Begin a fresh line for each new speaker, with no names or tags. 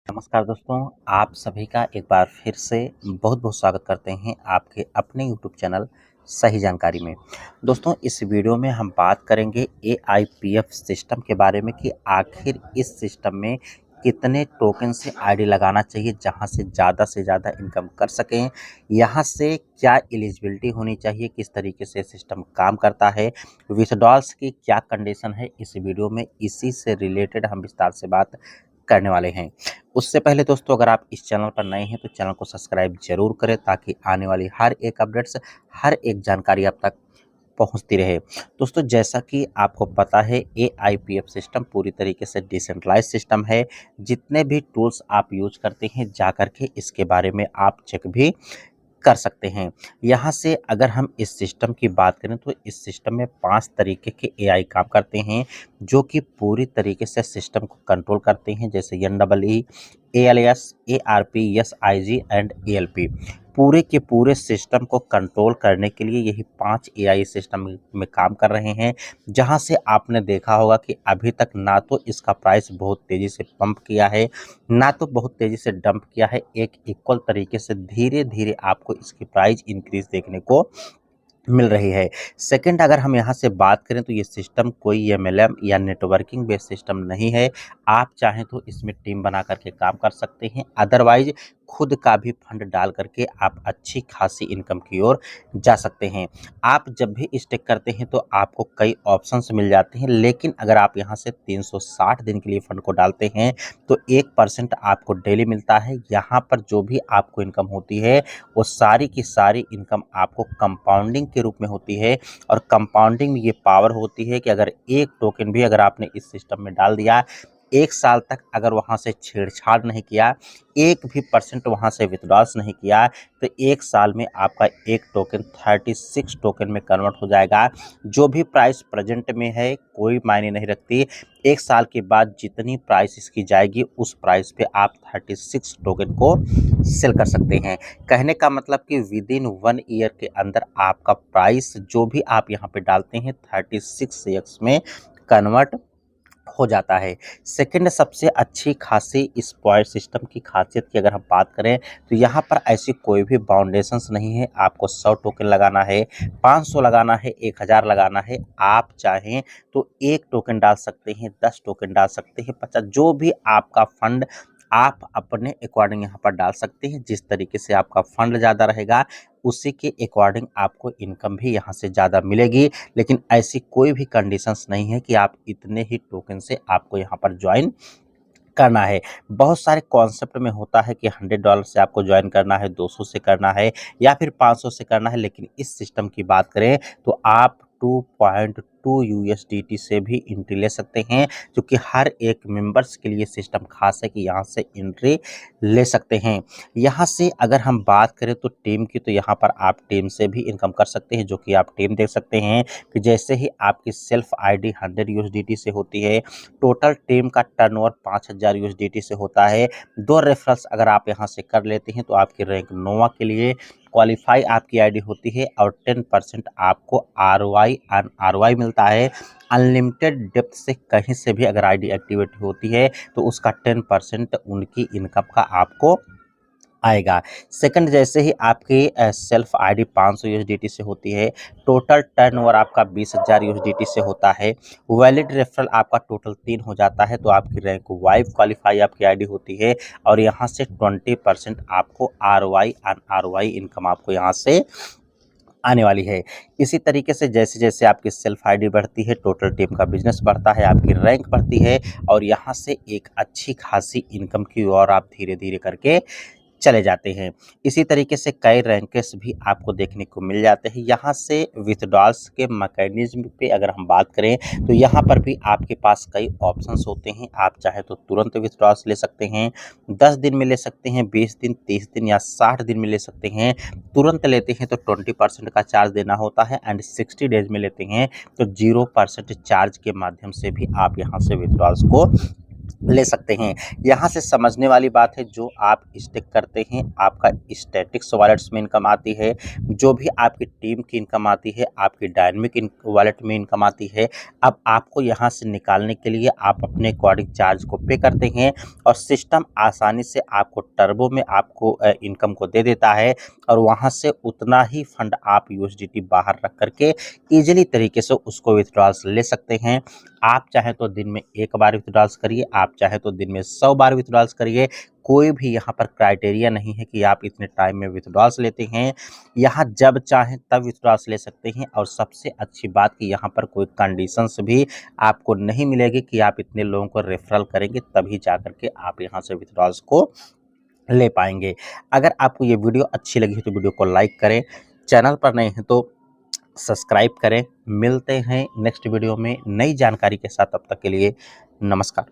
नमस्कार दोस्तों, आप सभी का एक बार फिर से बहुत-बहुत स्वागत करते हैं आपके अपने यूट्यूब चैनल सही जानकारी में। दोस्तों, इस वीडियो में हम बात करेंगे एआईपीएफ सिस्टम के बारे में कि आखिर इस सिस्टम में कितने टोकन से आईडी लगाना चाहिए जहां से ज़्यादा इनकम कर सकें। यहां से क्या एलिजिबिलिटी होनी चाहिए, किस तरीके से सिस्टम काम करता है, विथड्रॉल्स की क्या कंडीशन है, इस वीडियो में इसी से रिलेटेड हम विस्तार से बात करने वाले हैं। उससे पहले दोस्तों, अगर आप इस चैनल पर नए हैं तो चैनल को सब्सक्राइब जरूर करें ताकि आने वाली हर एक अपडेट्स, हर एक जानकारी आप तक पहुंचती रहे। दोस्तों, जैसा कि आपको पता है, एआईपीएफ सिस्टम पूरी तरीके से डिसेंट्रलाइज सिस्टम है। जितने भी टूल्स आप यूज करते हैं जा करके इसके बारे में आप चेक भी कर सकते हैं। यहाँ से अगर हम इस सिस्टम की बात करें तो इस सिस्टम में 5 तरीके के एआई काम करते हैं जो कि पूरी तरीके से सिस्टम को कंट्रोल करते हैं, जैसे NWE, ALS, ARP, SIG and ALP. पूरे के पूरे सिस्टम को कंट्रोल करने के लिए यही 5 एआई सिस्टम में काम कर रहे हैं। जहाँ से आपने देखा होगा कि अभी तक ना तो इसका प्राइस बहुत तेज़ी से पंप किया है, ना तो बहुत तेज़ी से डंप किया है। एक इक्वल तरीके से धीरे-धीरे आपको इसकी प्राइस इंक्रीज़ देखने को मिल रही है। सेकंड, अगर हम यहाँ से बात करें तो ये सिस्टम कोई एमएलएम या नेटवर्किंग बेस्ड सिस्टम नहीं है। आप चाहें तो इसमें टीम बना करके काम कर सकते हैं, अदरवाइज खुद का भी फंड डाल करके आप अच्छी खासी इनकम की ओर जा सकते हैं। आप जब भी स्टेक करते हैं तो आपको कई ऑप्शंस मिल जाते हैं, लेकिन अगर आप यहाँ से 360 दिन के लिए फंड को डालते हैं तो 1% आपको डेली मिलता है। यहाँ पर जो भी आपको इनकम होती है वो सारी की सारी इनकम आपको कंपाउंडिंग के रूप में होती है। और कंपाउंडिंग में ये पावर होती है कि अगर एक टोकन भी अगर आपने इस सिस्टम में डाल दिया, 1 साल तक अगर वहाँ से छेड़छाड़ नहीं किया, 1 भी परसेंट वहाँ से विथड्रॉल्स नहीं किया, तो 1 साल में आपका एक टोकन 36 टोकन में कन्वर्ट हो जाएगा। जो भी प्राइस प्रेजेंट में है कोई मायने नहीं रखती। 1 साल के बाद जितनी प्राइस इसकी जाएगी उस प्राइस पे आप 36 टोकन को सेल कर सकते हैं। कहने का मतलब कि विदिन 1 ईयर के अंदर आपका प्राइस जो भी आप यहाँ पे डालते हैं 36x में कन्वर्ट हो जाता है। सेकंड, सबसे अच्छी खासी इस पॉइंट सिस्टम की खासियत की अगर हम बात करें तो यहाँ पर ऐसी कोई भी बाउंडेशंस नहीं है। आपको 100 टोकन लगाना है, 500 लगाना है, 1000 लगाना है। आप चाहें तो 1 टोकन डाल सकते हैं, 10 टोकन डाल सकते हैं, 50, जो भी आपका फंड आप अपने अकॉर्डिंग यहाँ पर डाल सकते हैं। जिस तरीके से आपका फंड ज़्यादा रहेगा उसी के अकॉर्डिंग आपको इनकम भी यहाँ से ज़्यादा मिलेगी। लेकिन ऐसी कोई भी कंडीशंस नहीं है कि आप इतने ही टोकन से आपको यहाँ पर ज्वाइन करना है। बहुत सारे कॉन्सेप्ट में होता है कि $100 से आपको ज्वाइन करना है, 200 से करना है या फिर 500 से करना है। लेकिन इस सिस्टम की बात करें तो आप 2.2 यूएसडीटी से भी एंट्री ले सकते हैं, जो कि हर एक मेंबर्स के लिए सिस्टम खास है कि यहाँ से एंट्री ले सकते हैं। यहाँ से अगर हम बात करें तो टीम की, तो यहाँ पर आप टीम से भी इनकम कर सकते हैं, जो कि आप टीम देख सकते हैं कि जैसे ही आपकी सेल्फ आईडी 100 यूएसडीटी से होती है, टोटल टीम का टर्नओवर 5000 यूएसडीटी से होता है। 2 रेफरल्स अगर आप यहाँ से कर लेते हैं तो आपकी रैंक नोवा के लिए क्वालिफाई आपकी आईडी होती है और 10% आपको आरवाई मिलता है। अनलिमिटेड डेप्थ से कहीं से भी अगर आईडी एक्टिवेट होती है तो उसका 10% उनकी इनकम का आपको आएगा। सेकंड, जैसे ही आपकी सेल्फ आईडी 500 यूएसडीटी से होती है, टोटल टर्नओवर आपका 20,000 यूएसडीटी से होता है, वैलिड रेफरल आपका टोटल 3 हो जाता है, तो आपकी रैंक वाइव क्वालिफाई आपकी आईडी होती है और यहाँ से 20% आपको आरवाई इनकम आपको यहाँ से आने वाली है। इसी तरीके से जैसे जैसे आपकी सेल्फ आईडी बढ़ती है, टोटल टीम का बिजनेस बढ़ता है, आपकी रैंक बढ़ती है और यहाँ से एक अच्छी खासी इनकम की ओर आप धीरे धीरे करके चले जाते हैं। इसी तरीके से कई रैंकेस भी आपको देखने को मिल जाते हैं। यहाँ से विथड्रॉल्स के मैकेनिज्म पे अगर हम बात करें तो यहाँ पर भी आपके पास कई ऑप्शंस होते हैं। आप चाहे तो तुरंत विथड्रॉल्स ले सकते हैं, 10 दिन में ले सकते हैं, 20 दिन, 30 दिन या 60 दिन में ले सकते हैं। तुरंत लेते हैं तो 20% का चार्ज देना होता है एंड 60 डेज में लेते हैं तो 0% चार्ज के माध्यम से भी आप यहाँ से विथड्रॉल्स को ले सकते हैं। यहाँ से समझने वाली बात है, जो आप स्टेक करते हैं आपका स्टैटिक्स वॉलेट्स में इनकम आती है, जो भी आपकी टीम की इनकम आती है आपकी डायनेमिक वॉलेट में इनकम आती है। अब आपको यहाँ से निकालने के लिए आप अपने अकॉर्डिंग चार्ज को पे करते हैं और सिस्टम आसानी से आपको टर्बो में आपको इनकम को दे देता है और वहाँ से उतना ही फंड आप यूएसडीटी बाहर रख करके ईजिली तरीके से उसको विथड्रॉल्स ले सकते हैं। आप चाहे तो दिन में 1 बार विथड्रॉल्स करिए, आप चाहे तो दिन में 100 बार विथड्रॉल्स करिए। कोई भी यहाँ पर क्राइटेरिया नहीं है कि आप इतने टाइम में विथड्रॉल्स लेते हैं। यहाँ जब चाहें तब विथड्रॉल्स ले सकते हैं और सबसे अच्छी बात कि यहाँ पर कोई कंडीशंस भी आपको नहीं मिलेगी कि आप इतने लोगों को रेफरल करेंगे तभी जा कर के आप यहाँ से विथड्रॉल्स को ले पाएंगे। अगर आपको ये वीडियो अच्छी लगी है तो वीडियो को लाइक करें, चैनल पर नए हैं तो सब्सक्राइब करें। मिलते हैं नेक्स्ट वीडियो में नई जानकारी के साथ, तब तक के लिए नमस्कार।